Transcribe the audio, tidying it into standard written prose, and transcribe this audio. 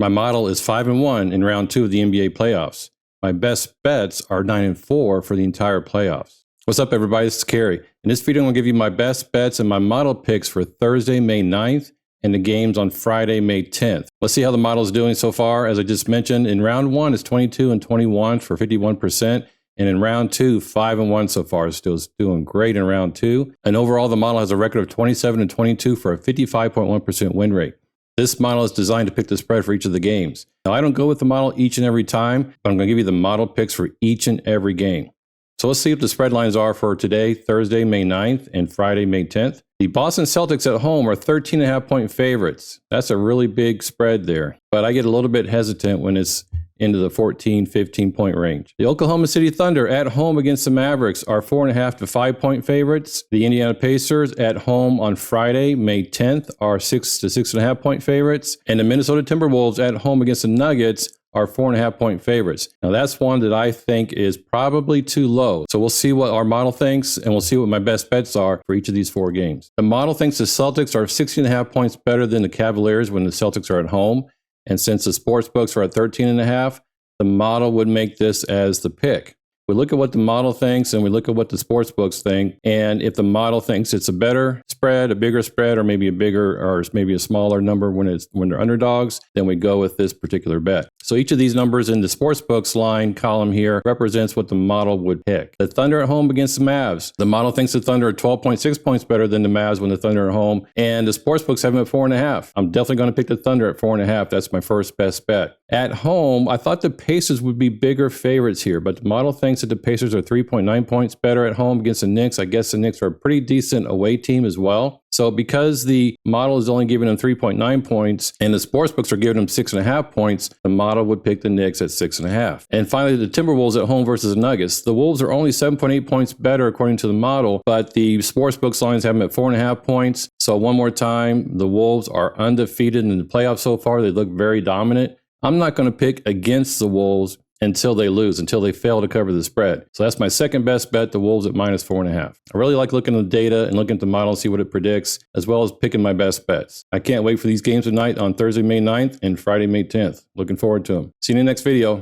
My model is 5-1 in round 2 of the NBA playoffs. My best bets are 9-4 for the entire playoffs. What's up, everybody? This is Kerry. In this video, I'm going to give you my best bets and my model picks for Thursday, May 9th, and the games on Friday, May 10th. Let's see how the model is doing so far. As I just mentioned, in round 1, it's 22 and 21 for 51%. And in round 2, 5-1 so far. It's still doing great in round 2. And overall, the model has a record of 27 and 22 for a 55.1% win rate. This model is designed to pick the spread for each of the games. Now, I don't go with the model each and every time, but I'm going to give you the model picks for each and every game. So let's see what the spread lines are for today, Thursday, May 9th, and Friday, May 10th. The Boston Celtics at home are 13.5-point favorites. That's a really big spread there, but I get a little bit hesitant when it's into the 14, 15-point range. The Oklahoma City Thunder at home against the Mavericks are 4.5 to 5-point favorites. The Indiana Pacers at home on Friday, May 10th, are 6 to 6.5-point favorites. And the Minnesota Timberwolves at home against the Nuggets are 4.5-point favorites. Now that's one that I think is probably too low. So we'll see what our model thinks, and we'll see what my best bets are for each of these 4 games. The model thinks the Celtics are 16.5 points better than the Cavaliers when the Celtics are at home. And since the sports books are at 13.5, the model would make this as the pick. We look at what the model thinks and we look at what the sports books think. And if the model thinks it's a better spread, a bigger spread, or maybe a bigger or maybe a smaller number when they're underdogs, then we go with this particular bet. So each of these numbers in the sports books line column here represents what the model would pick. The Thunder at home against the Mavs. The model thinks the Thunder are 12.6 points better than the Mavs when the Thunder are at home. And the sports books have them at 4.5. I'm definitely going to pick the Thunder at 4.5. That's my first best bet. At home, I thought the Pacers would be bigger favorites here, but the model thinks that the Pacers are 3.9 points better at home against the Knicks. I guess the Knicks are a pretty decent away team as well. So because the model is only giving them 3.9 points and the sportsbooks are giving them 6.5 points, the model would pick the Knicks at 6.5. And finally, the Timberwolves at home versus the Nuggets. The Wolves are only 7.8 points better according to the model, but the sportsbooks lines have them at 4.5 points. So one more time, the Wolves are undefeated in the playoffs so far. They look very dominant. I'm not going to pick against the Wolves until they lose, until they fail to cover the spread. So that's my second best bet, the Wolves at -4.5. I really like looking at the data and looking at the model and see what it predicts, as well as picking my best bets. I can't wait for these games tonight on Thursday, May 9th and Friday, May 10th. Looking forward to them. See you in the next video.